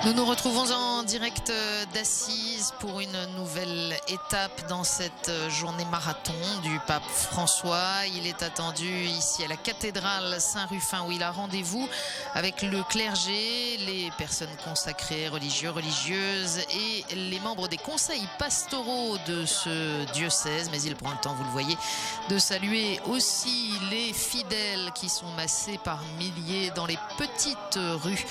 Nous nous retrouvons en direct d'Assise pour une nouvelle étape dans cette journée marathon du pape François. Il est attendu ici à la cathédrale Saint-Rufin où il a rendez-vous avec le clergé, les personnes consacrées, religieux, religieuses et les membres des conseils pastoraux de ce diocèse. Mais il prend le temps, vous le voyez, de saluer aussi les fidèles qui sont massés par milliers dans les petites rues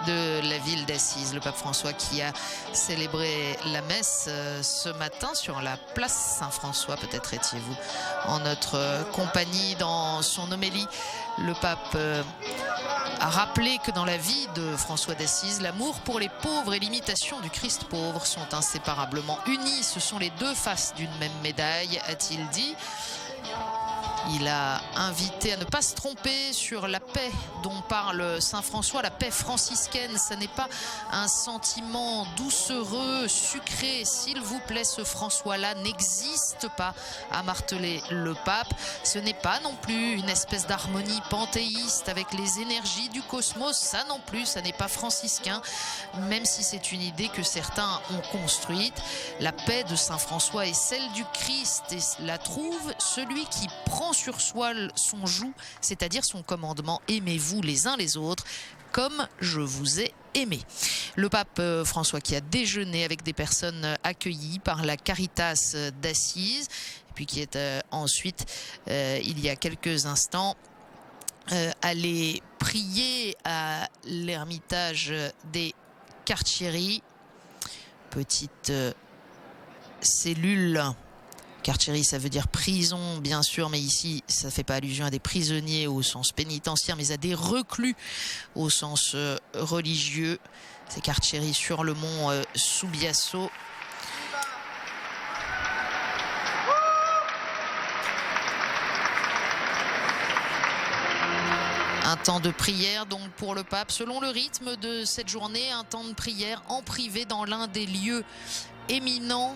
de la ville d'Assise. Le pape François qui a célébré la messe ce matin sur la place Saint-François. Peut-être étiez-vous en notre compagnie dans son homélie. Le pape a rappelé que dans la vie de François d'Assise, l'amour pour les pauvres et l'imitation du Christ pauvre sont inséparablement unis. Ce sont les deux faces d'une même médaille, a-t-il dit. Il a invité à ne pas se tromper sur la paix dont parle Saint François, la paix franciscaine. Ce n'est pas un sentiment doucereux, sucré. S'il vous plaît, ce François-là n'existe pas, a martelé le pape. Ce n'est pas non plus une espèce d'harmonie panthéiste avec les énergies du cosmos. Ça non plus, ça n'est pas franciscain, même si c'est une idée que certains ont construite. La paix de Saint François est celle du Christ et la trouve celui qui prend sur soi son joug, c'est-à-dire son commandement: aimez-vous les uns les autres comme je vous ai aimé. Le pape François qui a déjeuné avec des personnes accueillies par la Caritas d'Assise et puis qui est ensuite, il y a quelques instants, allé prier à l'ermitage des Cartieri, petite cellule. Cartieri, ça veut dire prison, bien sûr, mais ici, ça ne fait pas allusion à des prisonniers au sens pénitentiaire, mais à des reclus au sens religieux. C'est Cartieri sur le mont Subiasso. Un temps de prière donc pour le pape, selon le rythme de cette journée, un temps de prière en privé dans l'un des lieux éminents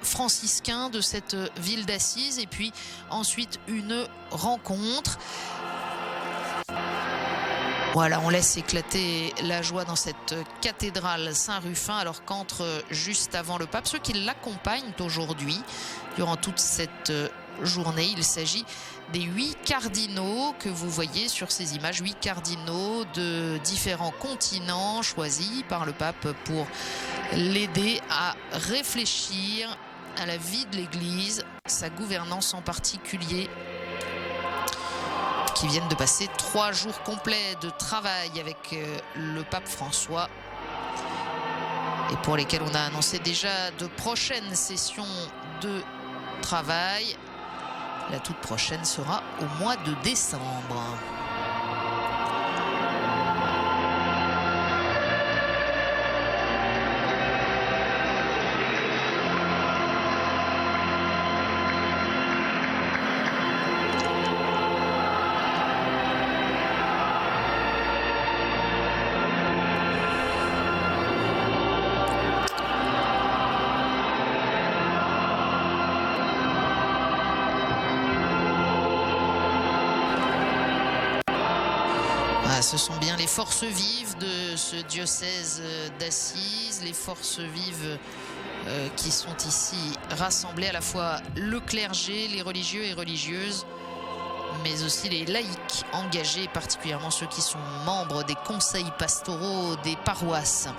franciscains de cette ville d'Assise, et puis ensuite une rencontre. Voilà, on laisse éclater la joie dans cette cathédrale Saint-Rufin, alors qu'entre juste avant le pape, ceux qui l'accompagnent aujourd'hui durant toute cette journée, il s'agit des 8 cardinaux que vous voyez sur ces images, 8 cardinaux de différents continents choisis par le pape pour l'aider à réfléchir à la vie de l'Église, sa gouvernance en particulier, qui viennent de passer 3 jours complets de travail avec le pape François et pour lesquels on a annoncé déjà de prochaines sessions de travail. La toute prochaine sera au mois de décembre. Ce sont bien les forces vives de ce diocèse d'Assise, les forces vives qui sont ici rassemblées, à la fois le clergé, les religieux et religieuses, mais aussi les laïcs engagés, particulièrement ceux qui sont membres des conseils pastoraux des paroisses.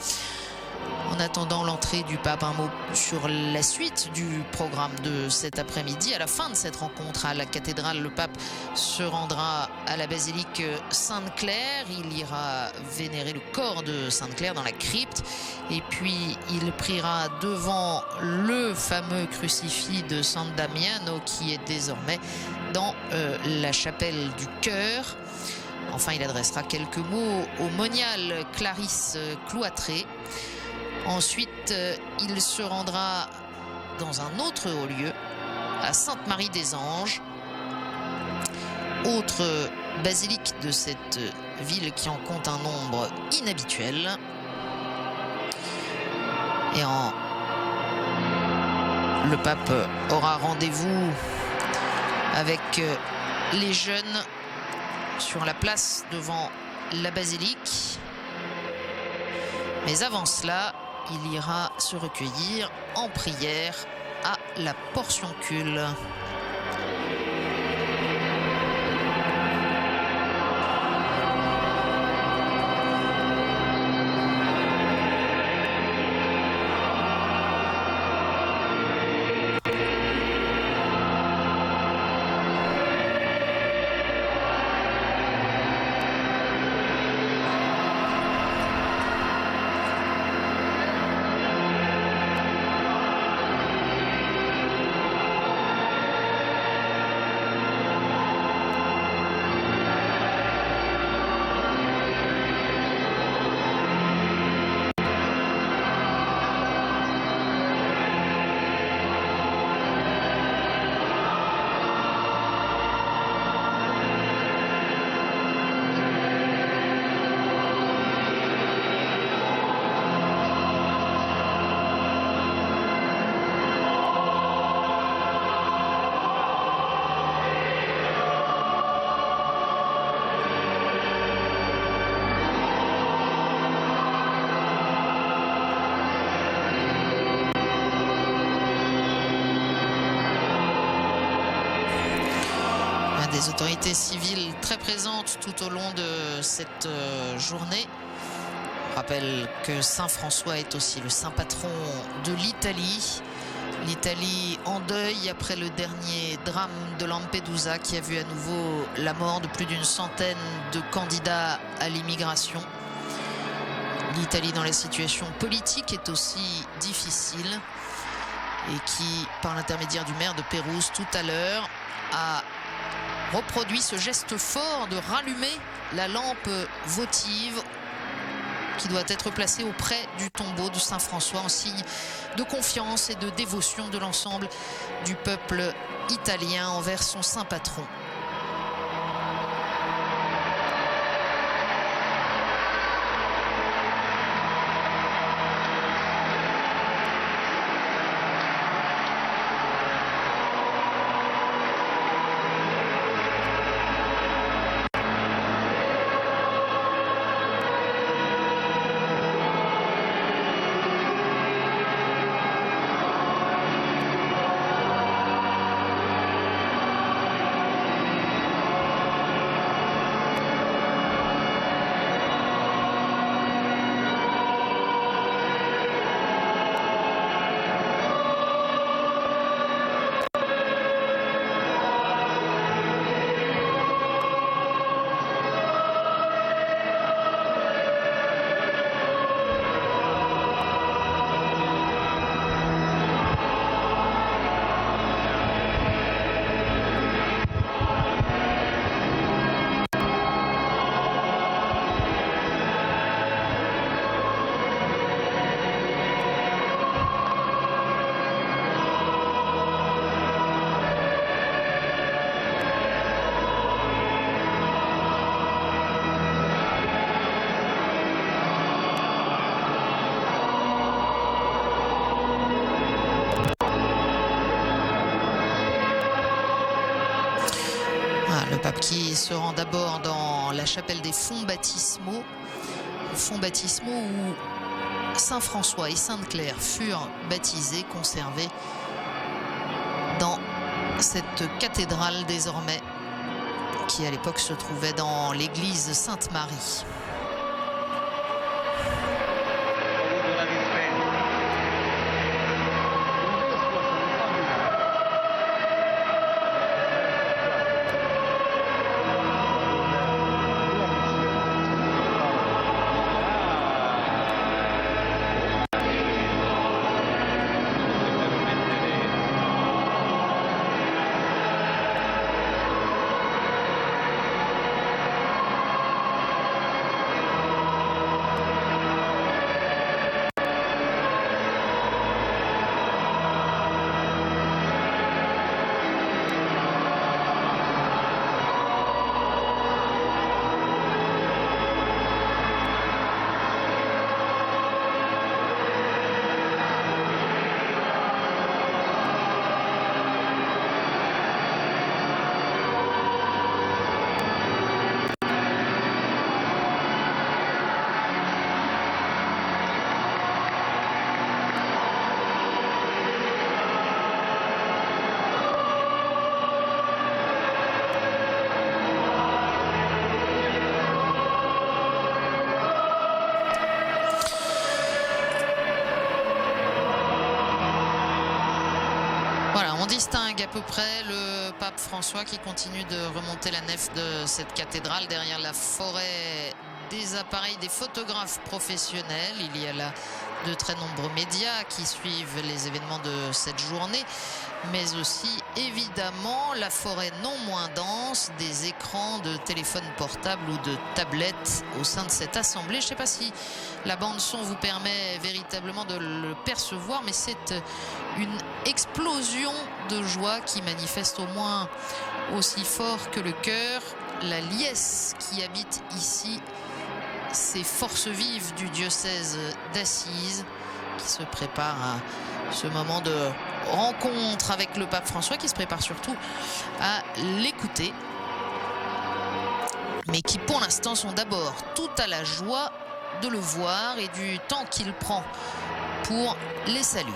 En attendant l'entrée du pape, un mot sur la suite du programme de cet après-midi. À la fin de cette rencontre à la cathédrale, le pape se rendra à la basilique Sainte-Claire. Il ira vénérer le corps de Sainte-Claire dans la crypte. Et puis, il priera devant le fameux crucifix de San Damiano qui est désormais dans la chapelle du Cœur. Enfin, il adressera quelques mots au monial Clarisse Cloîtré. Ensuite, il se rendra dans un autre haut lieu, à Sainte-Marie-des-Anges, autre basilique de cette ville qui en compte un nombre inhabituel. Et le pape aura rendez-vous avec les jeunes sur la place devant la basilique. Mais avant cela, il ira se recueillir en prière à la Portioncule. Des autorités civiles très présentes tout au long de cette journée. Je rappelle que Saint François est aussi le saint patron de l'Italie. L'Italie en deuil après le dernier drame de Lampedusa qui a vu à nouveau la mort de plus d'une centaine de candidats à l'immigration. L'Italie dans la situation politique est aussi difficile et qui, par l'intermédiaire du maire de Pérouse tout à l'heure, a reproduit ce geste fort de rallumer la lampe votive qui doit être placée auprès du tombeau de Saint François en signe de confiance et de dévotion de l'ensemble du peuple italien envers son saint patron. Le pape qui se rend d'abord dans la chapelle des fonts baptismaux où Saint François et Sainte Claire furent baptisés, conservés dans cette cathédrale désormais qui à l'époque se trouvait dans l'église Sainte-Marie. distingue à peu près le pape François qui continue de remonter la nef de cette cathédrale derrière la forêt des appareils des photographes professionnels. Il y a là de très nombreux médias qui suivent les événements de cette journée, mais aussi évidemment la forêt non moins dense des écrans de téléphones portables ou de tablettes au sein de cette assemblée. Je ne sais pas si la bande son vous permet véritablement de le percevoir, mais c'est une explosion de joie qui manifeste au moins aussi fort que le cœur la liesse qui habite ici, ces forces vives du diocèse d'Assise qui se préparent à ce moment de rencontre avec le pape François, qui se prépare surtout à l'écouter, mais qui pour l'instant sont d'abord tout à la joie de le voir et du temps qu'il prend pour les saluer.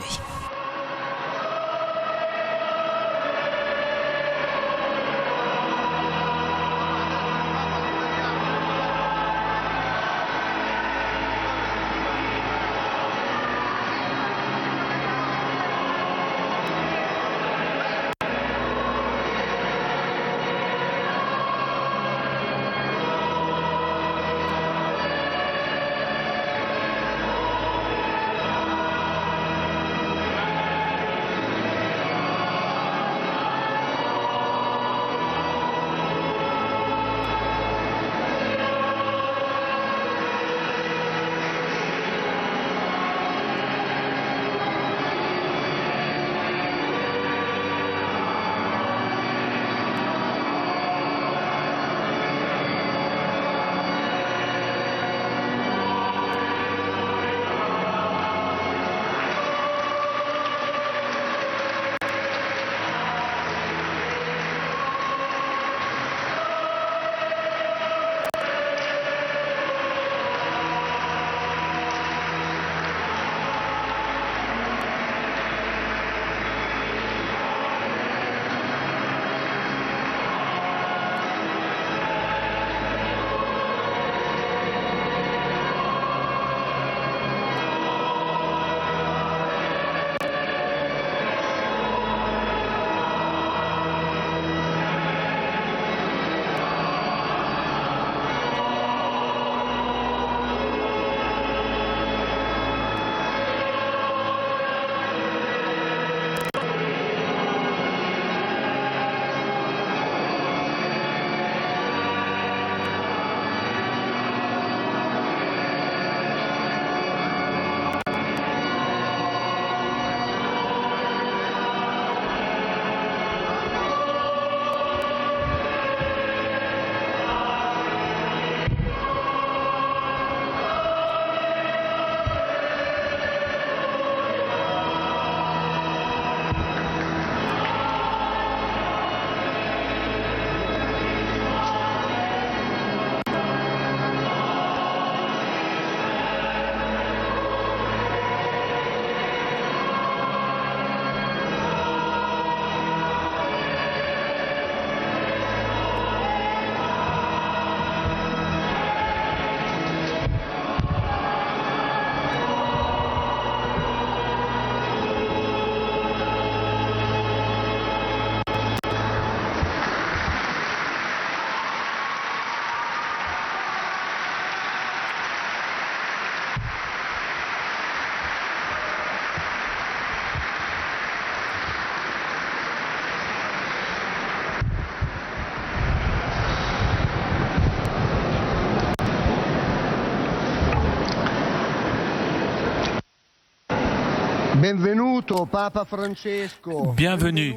Bienvenue,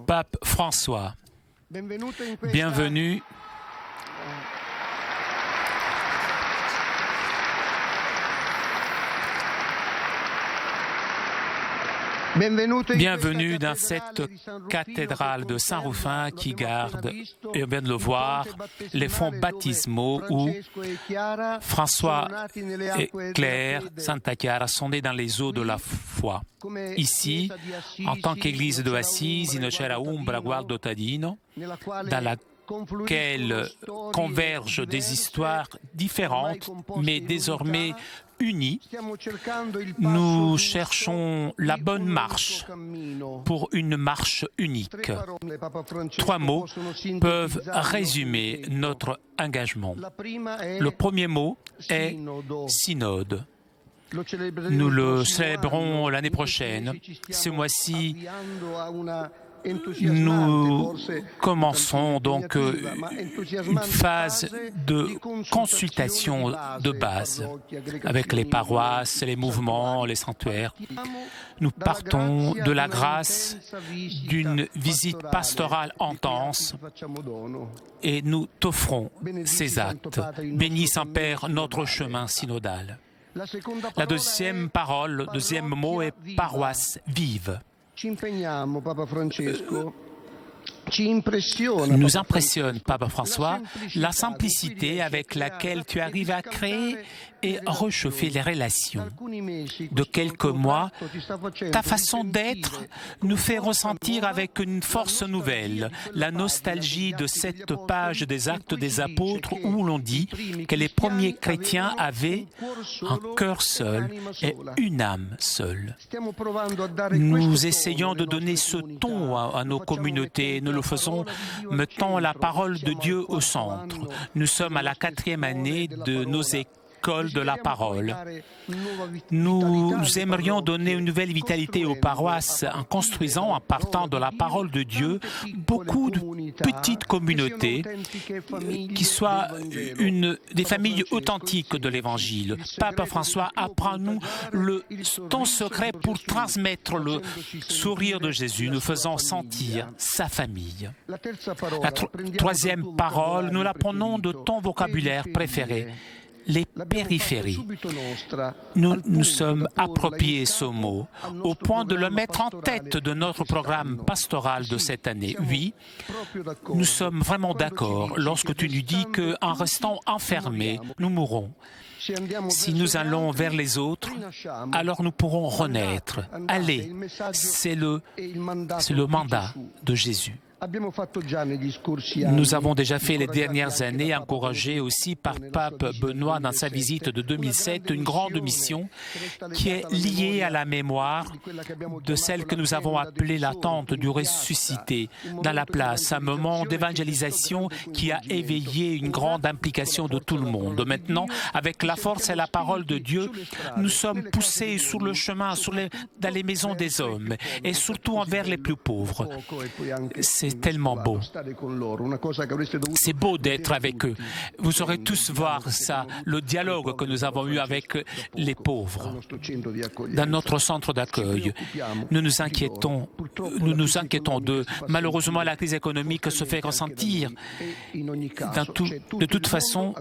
Pape François. Bienvenue Bienvenue dans cette cathédrale de Saint-Rufin qui garde, et on vient de le voir, les fonts baptismaux où François et Claire, Santa Chiara, sont nés dans les eaux de la foi. Ici, en tant qu'église de Assise, in c'era umbra guardo tadino, dans laquelle convergent des histoires différentes, mais désormais unis, nous cherchons la bonne marche pour une marche unique. 3 mots peuvent résumer notre engagement. Le premier mot est synode. Nous le célébrons l'année prochaine. Ce mois-ci, nous commençons donc une phase de consultation de base avec les paroisses, les mouvements, les sanctuaires. Nous partons de la grâce d'une visite pastorale intense et nous t'offrons ces actes. Bénis, Saint-Père, notre chemin synodal. La deuxième parole, le deuxième mot est paroisse vive. Nous impressionne, Pape François, la simplicité avec laquelle tu arrives à créer et réchauffer les relations. De quelques mois, ta façon d'être nous fait ressentir avec une force nouvelle la nostalgie de cette page des Actes des Apôtres où l'on dit que les premiers chrétiens avaient un cœur seul et une âme seule. Nous essayons de donner ce ton à nos communautés. Nous le faisons mettant la parole de Dieu au centre. Nous sommes à la 4e année de nos écoles de la parole. Nous aimerions donner une nouvelle vitalité aux paroisses en construisant, en partant de la parole de Dieu, beaucoup de petites communautés qui soient des familles authentiques de l'Évangile. Pape François, apprends-nous ton secret pour transmettre le sourire de Jésus, nous faisant sentir sa famille. La troisième parole, nous la prenons de ton vocabulaire préféré. Les périphéries. Nous sommes appropriés ce mot au point de le mettre en tête de notre programme pastoral de cette année. Oui, nous sommes vraiment d'accord lorsque tu nous dis qu'en restant enfermés, nous mourrons. Si nous allons vers les autres, alors nous pourrons renaître. Allez, c'est le mandat de Jésus. Nous avons déjà fait les dernières années, encouragés aussi par Pape Benoît dans sa visite de 2007, une grande mission qui est liée à la mémoire de celle que nous avons appelée l'attente du ressuscité dans la place, un moment d'évangélisation qui a éveillé une grande implication de tout le monde. Maintenant, avec la force et la parole de Dieu, nous sommes poussés sur le chemin, dans les maisons des hommes et surtout envers les plus pauvres. C'est tellement beau. C'est beau d'être avec eux. Vous aurez tous voir ça, le dialogue que nous avons eu avec les pauvres dans notre centre d'accueil. Nous nous inquiétons d'eux. Malheureusement, la crise économique se fait ressentir. De toute façon,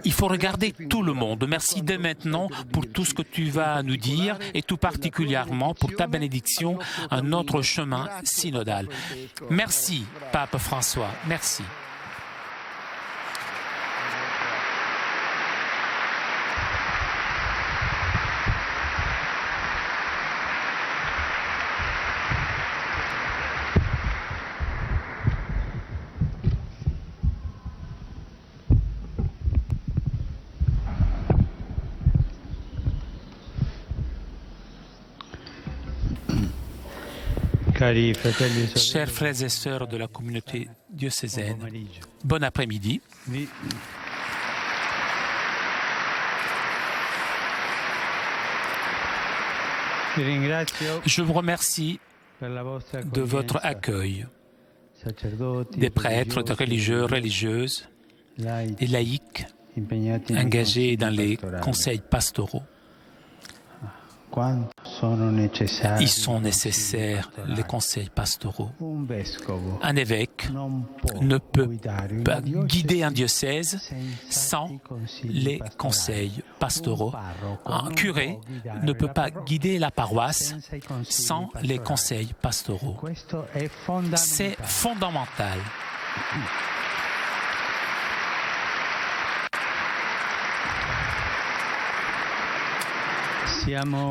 il faut regarder tout le monde. Merci dès maintenant pour tout ce que tu vas nous dire et tout particulièrement pour ta bénédiction à notre chemin synodal. Merci, Pape François. Merci. Chers frères et sœurs de la communauté diocésaine, bon après-midi. Je vous remercie de votre accueil, des prêtres, des religieux, religieuses, des laïcs engagés dans les conseils pastoraux. Ils sont nécessaires, les conseils pastoraux. Un évêque ne peut pas guider un diocèse sans les conseils pastoraux. Un curé ne peut pas guider la paroisse sans les conseils pastoraux. C'est fondamental.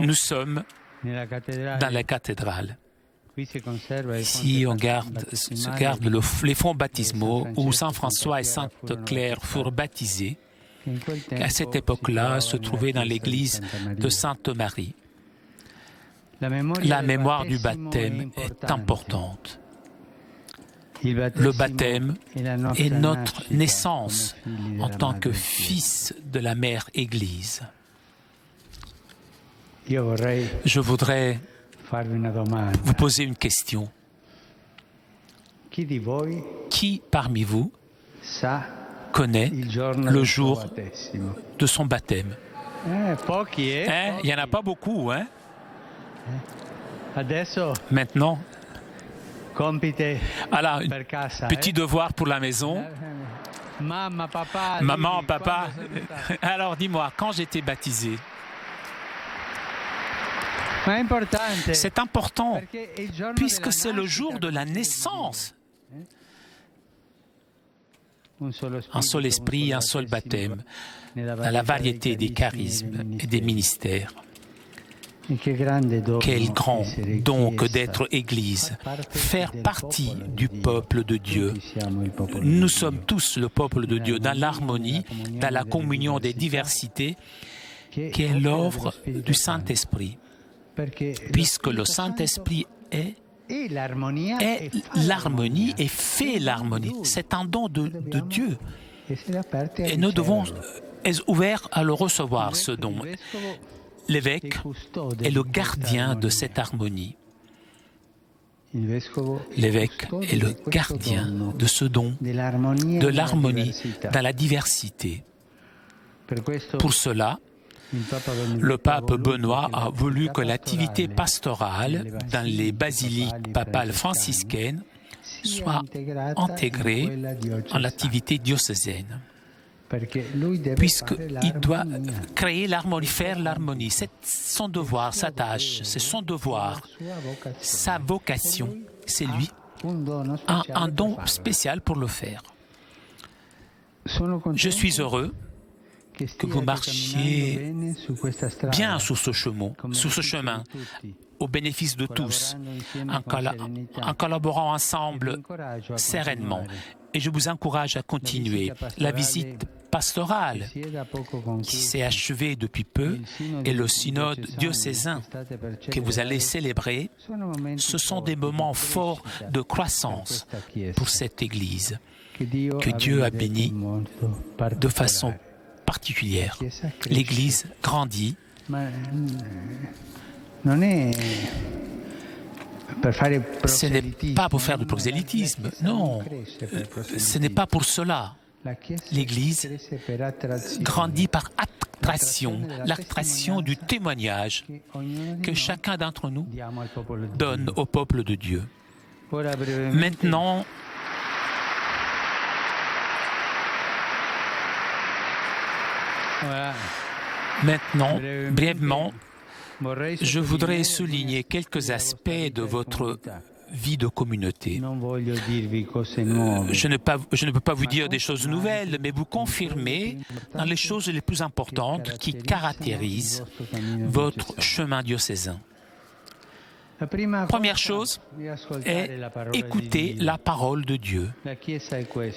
Nous sommes dans la cathédrale. Ici, on garde les fonds baptismaux où Saint François et Sainte Claire furent baptisés. À cette époque-là, se trouvait dans l'église de Sainte Marie. La mémoire du baptême est importante. Le baptême est notre naissance en tant que fils de la mère Église. Je voudrais vous poser une question. Qui parmi vous connaît le jour de son baptême? Il n'y en a pas beaucoup, hein? Maintenant, alors, petit devoir pour la maison. Maman, papa, alors dis-moi, quand j'étais baptisé, c'est important, puisque c'est le jour de la naissance. Un seul esprit, un seul baptême, dans la variété des charismes et des ministères. Quel grand don que d'être Église, faire partie du peuple de Dieu. Nous sommes tous le peuple de Dieu, dans l'harmonie, dans la communion des diversités, qui est l'œuvre du Saint-Esprit. Puisque le Saint-Esprit est l'harmonie et fait l'harmonie. C'est un don de Dieu. Et nous devons être ouverts à le recevoir, ce don. L'évêque est le gardien de cette harmonie. L'évêque est le gardien de ce don, de l'harmonie dans la diversité. Pour cela, le pape Benoît a voulu que l'activité pastorale dans les basiliques papales franciscaines soit intégrée en l'activité diocésaine. Puisqu'il doit créer l'harmonie, faire l'harmonie. C'est son devoir, sa tâche, c'est son devoir, sa vocation. C'est lui un don spécial pour le faire. Je suis heureux que vous marchiez bien sur ce chemin, au bénéfice de tous, en collaborant ensemble sereinement. Et je vous encourage à continuer. La visite pastorale qui s'est achevée depuis peu et le synode diocésain que vous allez célébrer, ce sont des moments forts de croissance pour cette Église que Dieu a bénie de façon particulière. L'Église grandit. Ce n'est pas pour faire du prosélytisme, non, ce n'est pas pour cela. L'Église grandit par attraction, l'attraction du témoignage que chacun d'entre nous donne au peuple de Dieu. Maintenant, brièvement, je voudrais souligner quelques aspects de votre vie de communauté. Je ne peux pas vous dire des choses nouvelles, mais vous confirmer dans les choses les plus importantes qui caractérisent votre chemin diocésain. Première chose est écouter la parole de Dieu.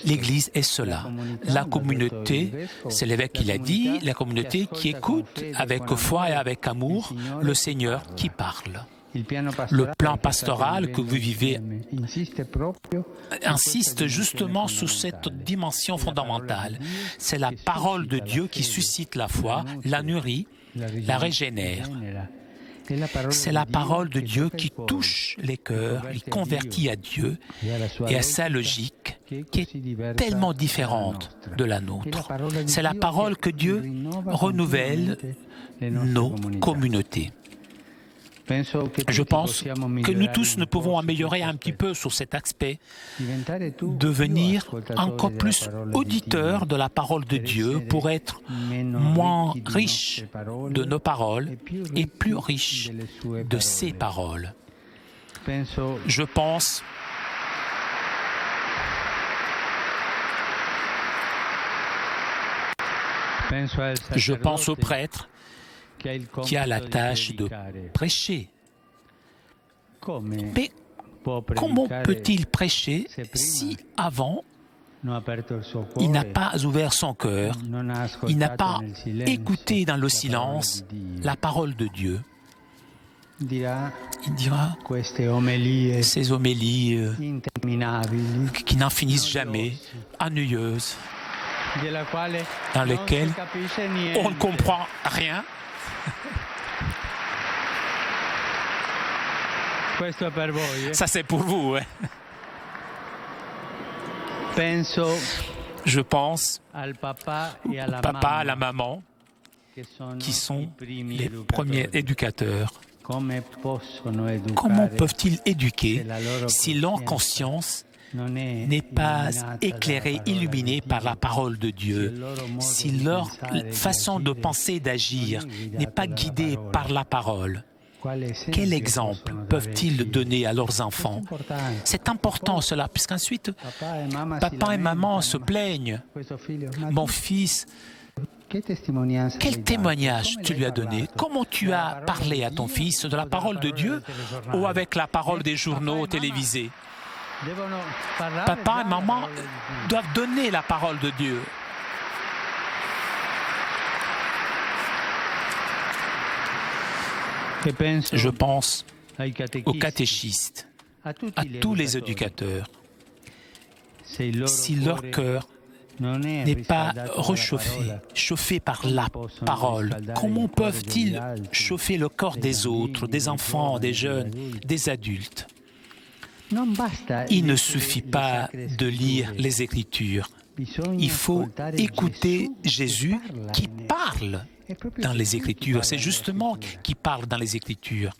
L'Église est cela. La communauté, c'est l'évêque qui l'a dit, la communauté qui écoute avec foi et avec amour le Seigneur qui parle. Le plan pastoral que vous vivez insiste justement sur cette dimension fondamentale. C'est la parole de Dieu qui suscite la foi, la nourrit, la régénère. C'est la parole de Dieu qui touche les cœurs, les convertit à Dieu et à sa logique qui est tellement différente de la nôtre. C'est la parole que Dieu renouvelle nos communautés. Je pense que nous tous nous pouvons améliorer un petit peu sur cet aspect, devenir encore plus auditeurs de la parole de Dieu pour être moins riches de nos paroles et plus riches de ses paroles. Je pense au prêtre qui a la tâche de prêcher. Mais comment peut-il prêcher si avant Il n'a pas ouvert son cœur, il n'a pas écouté dans le silence la parole de Dieu. Il dira, ces homélies qui n'en finissent jamais, ennuyeuses, dans lesquelles on ne comprend rien. Ça, c'est pour vous. Hein? Je pense au papa, à la maman, qui sont les premiers éducateurs. Comment peuvent-ils éduquer si leur conscience n'est pas éclairée, illuminée par la parole de Dieu, si leur façon de penser et d'agir n'est pas guidée par la parole? Quel exemple peuvent-ils donner à leurs enfants? C'est important cela, puisqu'ensuite, papa et maman se plaignent. Mon fils, quel témoignage tu lui as donné? Comment tu as parlé à ton fils de la parole de Dieu ou avec la parole des journaux télévisés? Papa et maman doivent donner la parole de Dieu. Je pense aux catéchistes, à tous les éducateurs. Si leur cœur n'est pas réchauffé, chauffé par la parole, comment peuvent-ils chauffer le corps des autres, des enfants, des jeunes, des adultes? Il ne suffit pas de lire les Écritures. Il faut écouter Jésus qui parle dans les Écritures. C'est justement qui parle dans les Écritures.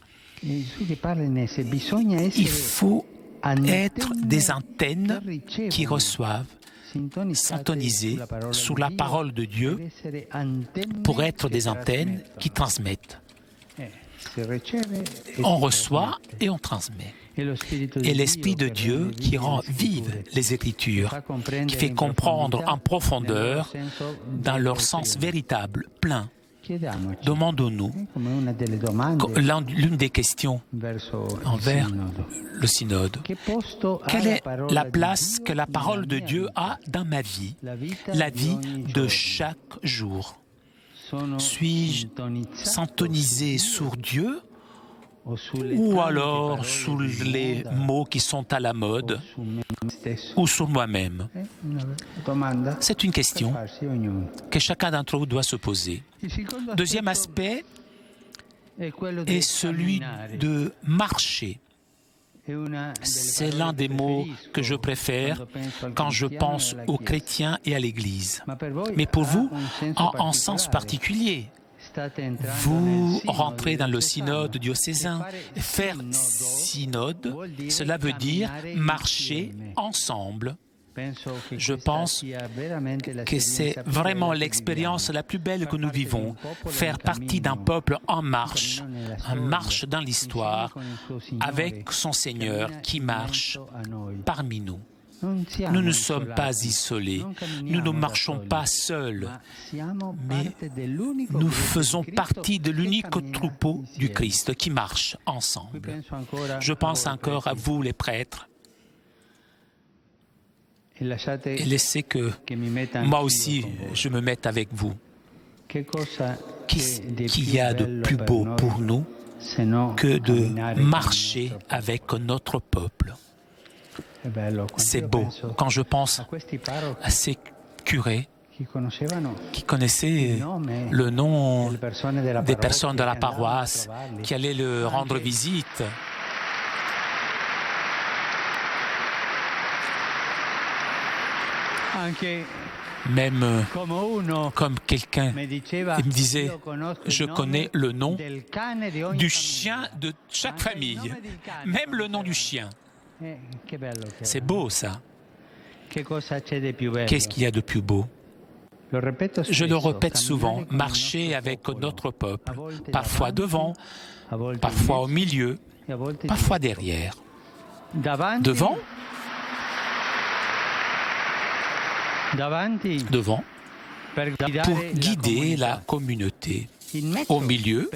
Il faut être des antennes qui reçoivent, s'intoniser sur la parole de Dieu pour être des antennes qui transmettent. On reçoit et on transmet. Et l'Esprit de Dieu qui rend vives les Écritures, qui fait comprendre en profondeur, dans leur sens véritable, plein. Demandons-nous, l'une des questions envers le synode, quelle est la place que la parole de Dieu a dans ma vie, la vie de chaque jour? Suis-je syntonisé sur Dieu ou alors sur les mots qui sont à la mode ou sur moi-même? C'est une question que chacun d'entre vous doit se poser. Deuxième aspect est celui de marcher. C'est l'un des mots que je préfère quand je pense aux chrétiens et à l'Église. Mais pour vous, en sens particulier, vous rentrez dans le synode diocésain. Faire synode, cela veut dire marcher ensemble. Je pense que c'est vraiment l'expérience la plus belle que nous vivons, faire partie d'un peuple en marche dans l'histoire, avec son Seigneur qui marche parmi nous. Nous ne sommes pas isolés, nous ne marchons pas seuls, mais nous faisons partie de l'unique troupeau du Christ qui marche ensemble. Je pense encore à vous, les prêtres, et laissez que moi aussi je me mette avec vous. Qu'est-ce qu'il y a de plus beau pour nous que de marcher avec notre peuple? C'est beau quand je pense à ces curés qui connaissaient le nom des personnes de la paroisse, qui allaient le rendre visite. Même comme quelqu'un me disait, je connais le nom du chien de chaque famille, même le nom du chien. C'est beau ça. Qu'est-ce qu'il y a de plus beau? Je le répète souvent, marcher avec notre peuple, parfois devant, parfois au milieu, parfois derrière. Devant, pour guider la communauté. Au milieu,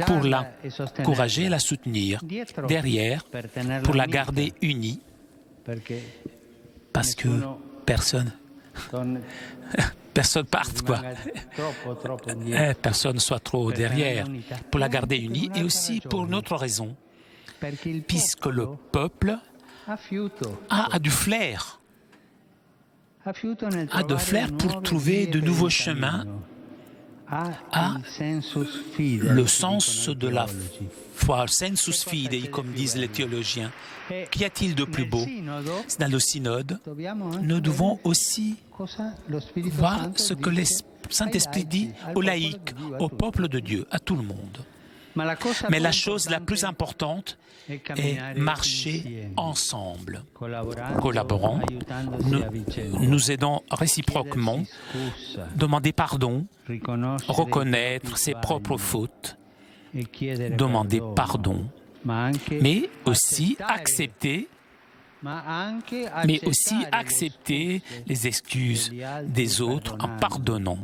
pour l'encourager et la soutenir. Derrière, pour la garder unie. Parce que personne parte, quoi. Personne ne soit trop derrière, pour la garder unie, et aussi pour une autre raison, puisque le peuple a du flair, pour trouver de nouveaux chemins, a le sens de la foi, sensus fidei, comme disent les théologiens. Qu'y a-t-il de plus beau? Dans le synode, nous devons aussi voir ce que le Saint-Esprit dit aux laïcs, au peuple de Dieu, à tout le monde. Mais la chose la plus importante est marcher ensemble, collaborant, nous aidons réciproquement, demander pardon, reconnaître ses propres fautes, demander pardon, mais aussi accepter les excuses des autres en pardonnant.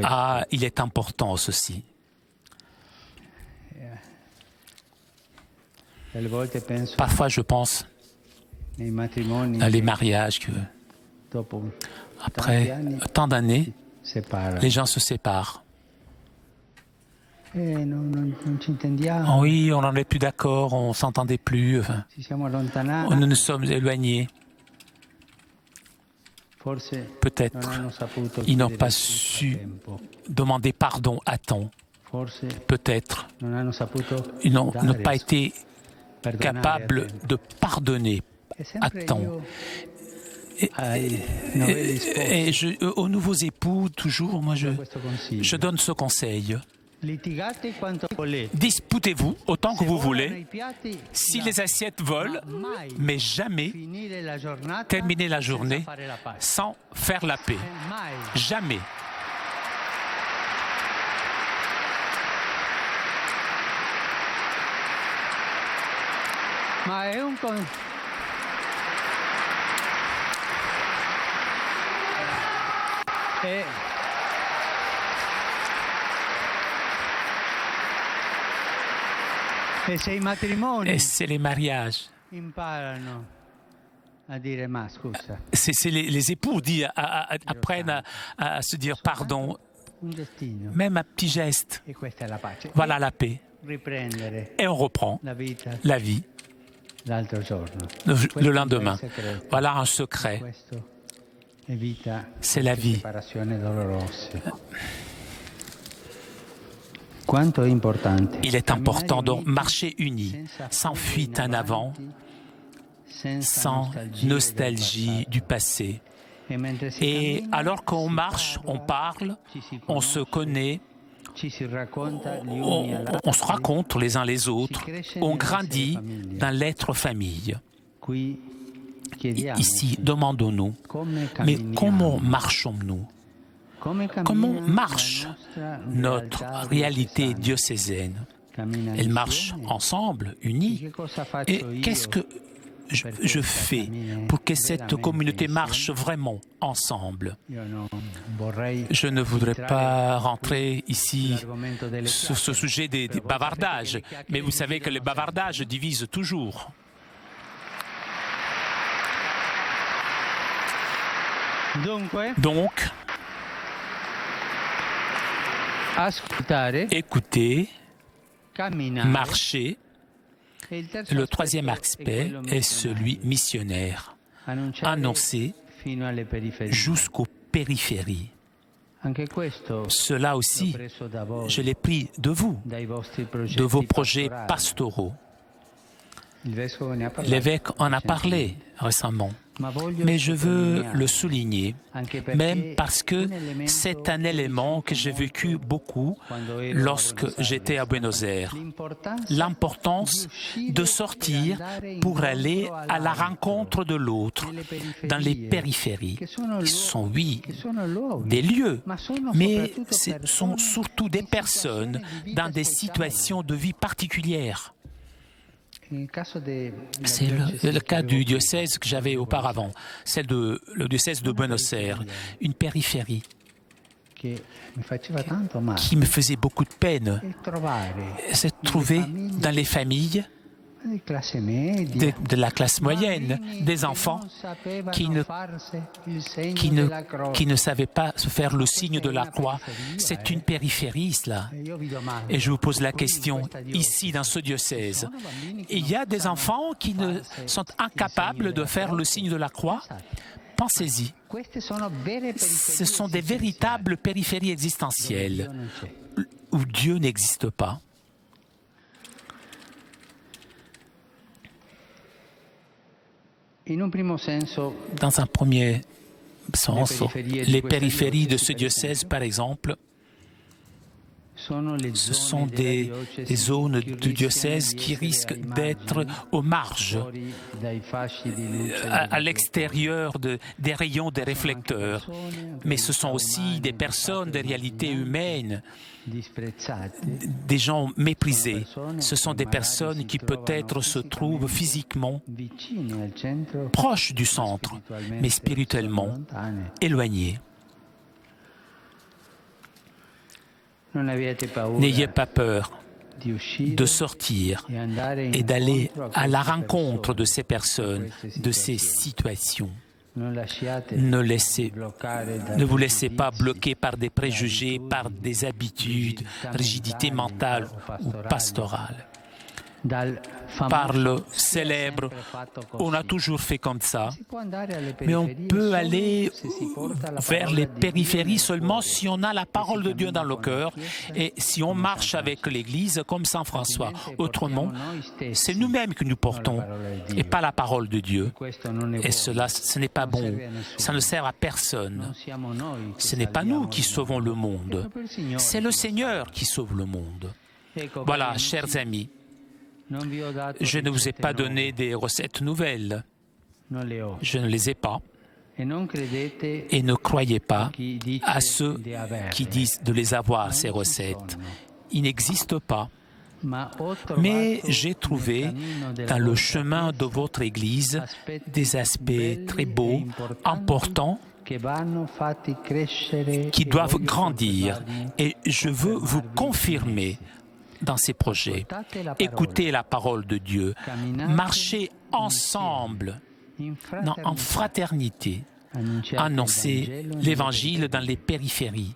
Ah, il est important ceci. Parfois, je pense à les mariages que, après tant d'années, les gens se séparent. Oui, on n'en est plus d'accord, on ne s'entendait plus, enfin, nous nous sommes éloignés. Peut-être ils n'ont pas su demander pardon à temps. Peut-être ils n'ont pas été capables de pardonner à temps. Et aux nouveaux époux, toujours, moi, je donne ce conseil. Disputez-vous autant que vous voulez, si les assiettes volent, mais jamais terminer la journée sans faire la paix. Jamais. Et c'est les mariages. C'est les époux apprennent à se dire pardon, même un petit geste. Voilà la paix. Et on reprend la vie le lendemain. Voilà un secret. C'est la vie. Il est important de marcher unis, sans fuite en avant, sans nostalgie du passé. Et alors qu'on marche, on parle, on se connaît, on se raconte les uns les autres, on grandit dans l'être famille. Ici, demandons-nous, mais comment marchons-nous? Comment marche notre réalité diocésaine? Elle marche ensemble, unie. Et qu'est-ce que je fais pour que cette communauté marche vraiment ensemble? Je ne voudrais pas rentrer ici sur ce sujet des bavardages, mais vous savez que les bavardages divisent toujours. Donc, écouter, marcher. Le troisième aspect est celui missionnaire, annoncer jusqu'aux périphéries. Cela aussi, je l'ai pris de vous, de vos projets pastoraux. L'évêque en a parlé récemment, mais je veux le souligner, même parce que c'est un élément que j'ai vécu beaucoup lorsque j'étais à Buenos Aires. L'importance de sortir pour aller à la rencontre de l'autre dans les périphéries, qui sont, oui, des lieux, mais ce sont surtout des personnes dans des situations de vie particulières. C'est le cas du diocèse que j'avais auparavant, le diocèse de Buenos Aires, une périphérie qui me faisait beaucoup de peine. C'est trouver dans les familles de la classe moyenne, des enfants qui ne savaient pas se faire le signe de la croix. C'est une périphérie, cela. Et je vous pose la question, ici, dans ce diocèse, il y a des enfants qui sont incapables de faire le signe de la croix. Pensez-y. Ce sont des véritables périphéries existentielles où Dieu n'existe pas. Dans un premier sens, les périphéries de ce diocèse, par exemple, ce sont des zones du diocèse qui risquent d'être aux marges, à l'extérieur des rayons des réflecteurs. Mais ce sont aussi des personnes, des réalités humaines, des gens méprisés. Ce sont des personnes qui peut-être se trouvent physiquement proches du centre, mais spirituellement éloignées. N'ayez pas peur de sortir et d'aller à la rencontre de ces personnes, de ces situations. Ne vous laissez pas bloquer par des préjugés, par des habitudes, rigidités mentales ou pastorales. Par le célèbre, on a toujours fait comme ça, mais on peut aller vers les périphéries seulement si on a la parole de Dieu dans le cœur et si on marche avec l'Église comme Saint François. Autrement, c'est nous-mêmes que nous portons et pas la parole de Dieu. Et cela, ce n'est pas bon. Ça ne sert à personne. Ce n'est pas nous qui sauvons le monde. C'est le Seigneur qui sauve le monde. Voilà, chers amis. Je ne vous ai pas donné des recettes nouvelles. Je ne les ai pas. Et ne croyez pas à ceux qui disent de les avoir, ces recettes. Ils n'existent pas. Mais j'ai trouvé dans le chemin de votre Église des aspects très beaux, importants, qui doivent grandir. Et je veux vous confirmer dans ces projets. Écoutez la parole de Dieu. Marchez ensemble, en fraternité. Annoncez l'Évangile dans les périphéries.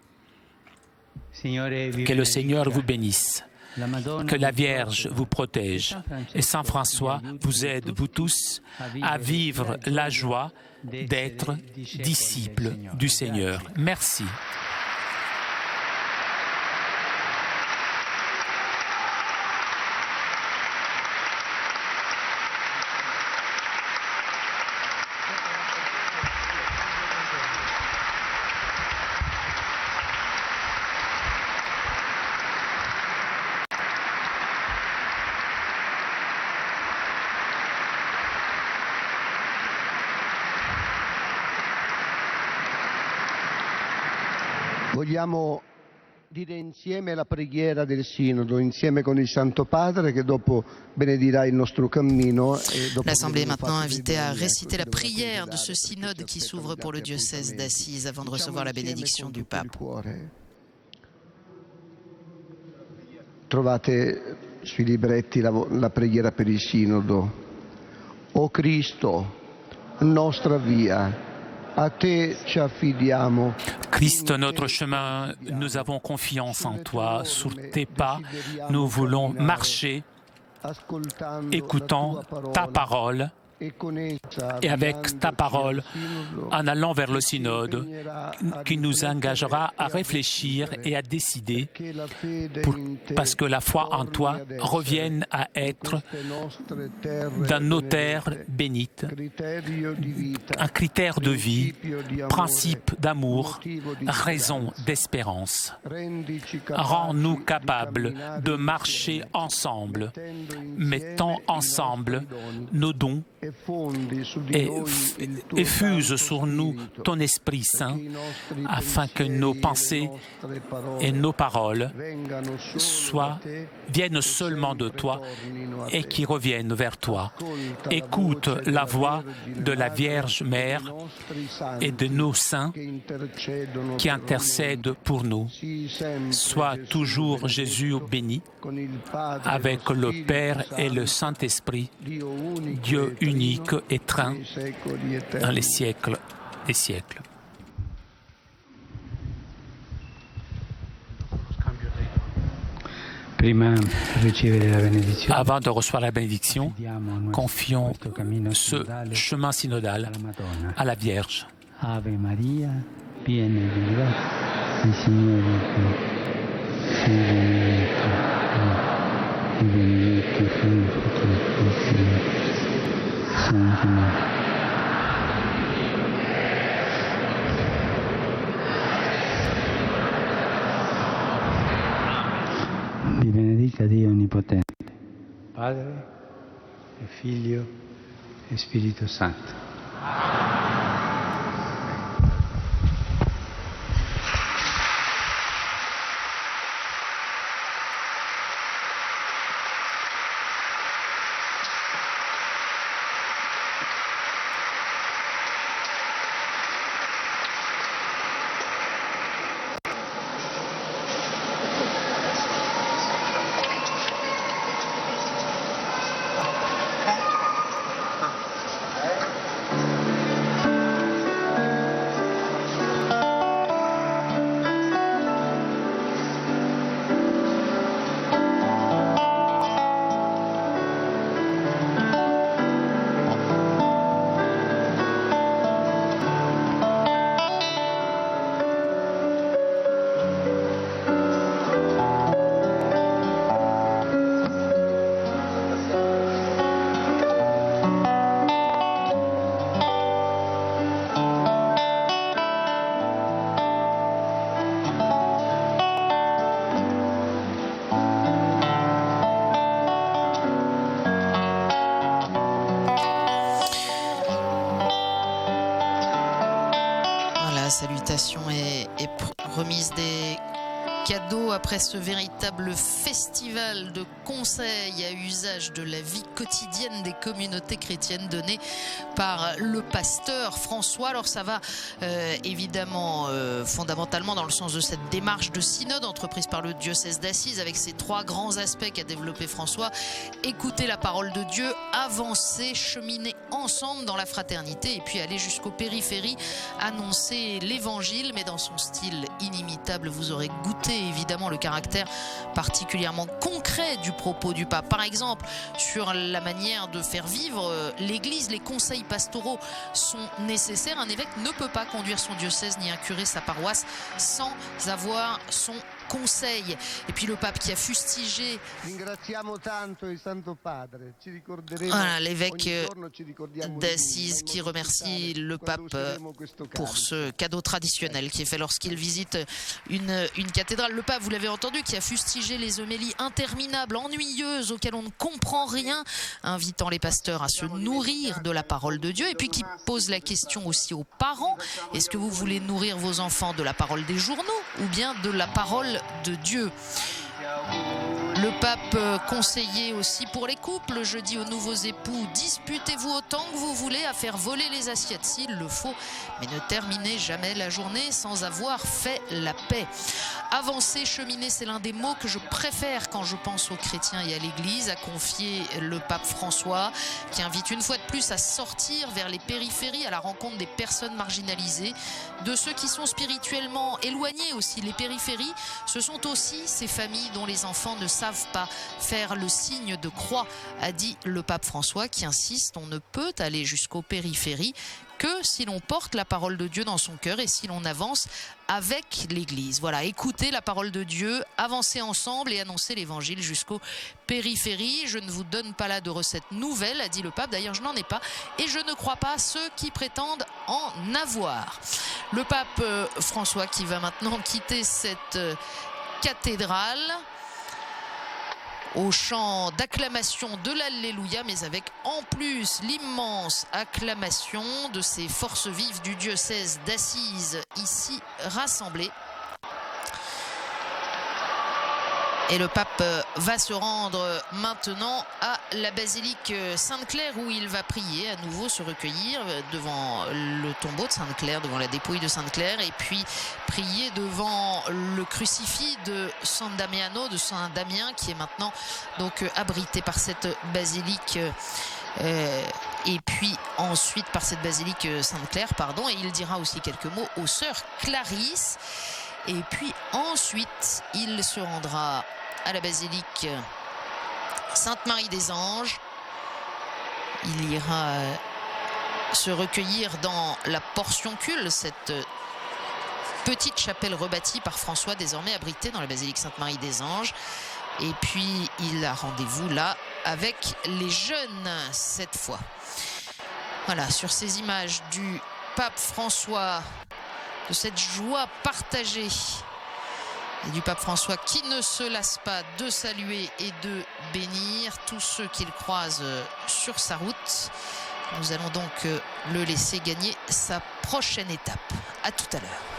Que le Seigneur vous bénisse. Que la Vierge vous protège. Et Saint François vous aide, vous tous, à vivre la joie d'être disciples du Seigneur. Merci. Vogliamo dire insieme la preghiera del Sinodo, insieme con il Santo Padre che dopo benedirà il nostro cammino. L'Assemblée est maintenant invitée à réciter la prière de ce synode qui s'ouvre pour le diocèse d'Assise avant de recevoir la bénédiction du pape. Trovate sui libretti la preghiera per il Sinodo. O Cristo, nostra via. Christ, notre chemin, nous avons confiance en toi. Sur tes pas, nous voulons marcher, écoutant ta parole. Et avec ta parole, en allant vers le synode, qui nous engagera à réfléchir et à décider parce que la foi en toi revienne à être dans nos terres bénites, un critère de vie, principe d'amour, raison d'espérance. Rends-nous capables de marcher ensemble, mettant ensemble nos dons et effuse sur nous ton Esprit Saint, afin que nos pensées et nos paroles viennent seulement de toi et qui reviennent vers toi. Écoute la voix de la Vierge Mère et de nos saints qui intercèdent pour nous. Sois toujours Jésus béni, avec le Père et le Saint-Esprit, Dieu unique et trin, dans les siècles des siècles. Avant de recevoir la bénédiction, confions ce chemin synodal à la Vierge. Ave Maria, piena di grazia, il Signore è con te. Sei benedetta fra tutte le Santa Maria. Vi benedica Dio Onnipotente, Padre e Figlio e Spirito Santo. Salutation et remise des cadeaux après ce véritable festival de conseils à usage de la vie quotidienne des communautés chrétiennes donné par le pasteur François. Alors ça va évidemment fondamentalement dans le sens de cette démarche de synode entreprise par le diocèse d'Assise avec ces trois grands aspects qu'a développé François: écouter la parole de Dieu, avancer, cheminer ensemble dans la fraternité et puis aller jusqu'aux périphéries, annoncer l'évangile mais dans son style inimitable. Vous aurez goûté évidemment le caractère particulièrement concret du propos du pape. Par exemple, sur la manière de faire vivre l'Église, les conseils pastoraux sont nécessaires. Un évêque ne peut pas conduire son diocèse ni un curé sa paroisse sans avoir son conseil. Et puis le pape qui a fustigé l'évêque d'Assise qui remercie le pape pour ce cadeau traditionnel qui est fait lorsqu'il visite une cathédrale. Le pape, vous l'avez entendu, qui a fustigé les homélies interminables, ennuyeuses, auxquelles on ne comprend rien, invitant les pasteurs à se nourrir de la parole de Dieu, et puis qui pose la question aussi aux parents: est-ce que vous voulez nourrir vos enfants de la parole des journaux ou bien de la parole de Dieu? Le pape conseillait aussi pour les couples, je dis aux nouveaux époux: disputez-vous autant que vous voulez à faire voler les assiettes s'il le faut, mais ne terminez jamais la journée sans avoir fait la paix. Avancer, cheminer, c'est l'un des mots que je préfère quand je pense aux chrétiens et à l'Église, a confié le pape François, qui invite une fois de plus à sortir vers les périphéries à la rencontre des personnes marginalisées, de ceux qui sont spirituellement éloignés aussi. Les périphéries, ce sont aussi ces familles dont les enfants ne savent pas faire le signe de croix, a dit le pape François, qui insiste: on ne peut aller jusqu'aux périphéries que si l'on porte la parole de Dieu dans son cœur et si l'on avance avec l'Église. Voilà, écoutez la parole de Dieu, avancez ensemble et annoncez l'Évangile jusqu'aux périphéries. Je ne vous donne pas là de recettes nouvelles, a dit le pape. D'ailleurs, je n'en ai pas et je ne crois pas ceux qui prétendent en avoir. Le pape François qui va maintenant quitter cette cathédrale au chant d'acclamation de l'Alléluia, mais avec en plus l'immense acclamation de ces forces vives du diocèse d'Assise ici rassemblées. Et le pape va se rendre maintenant à la basilique Sainte-Claire où il va prier, à nouveau se recueillir devant le tombeau de Sainte-Claire, devant la dépouille de Sainte-Claire, et puis prier devant le crucifix de San Damiano, de Saint Damien, qui est maintenant donc abrité par cette basilique. Et puis ensuite par cette basilique Sainte-Claire, pardon, et il dira aussi quelques mots aux sœurs Clarisse. Et puis ensuite, il se rendra à la basilique Sainte-Marie des Anges. Il ira se recueillir dans la portioncule, cette petite chapelle rebâtie par François, désormais abritée dans la basilique Sainte-Marie des Anges. Et puis, il a rendez-vous là avec les jeunes cette fois. Voilà, sur ces images du pape François, de cette joie partagée et du pape François qui ne se lasse pas de saluer et de bénir tous ceux qu'il croise sur sa route. Nous allons donc le laisser gagner sa prochaine étape. À tout à l'heure.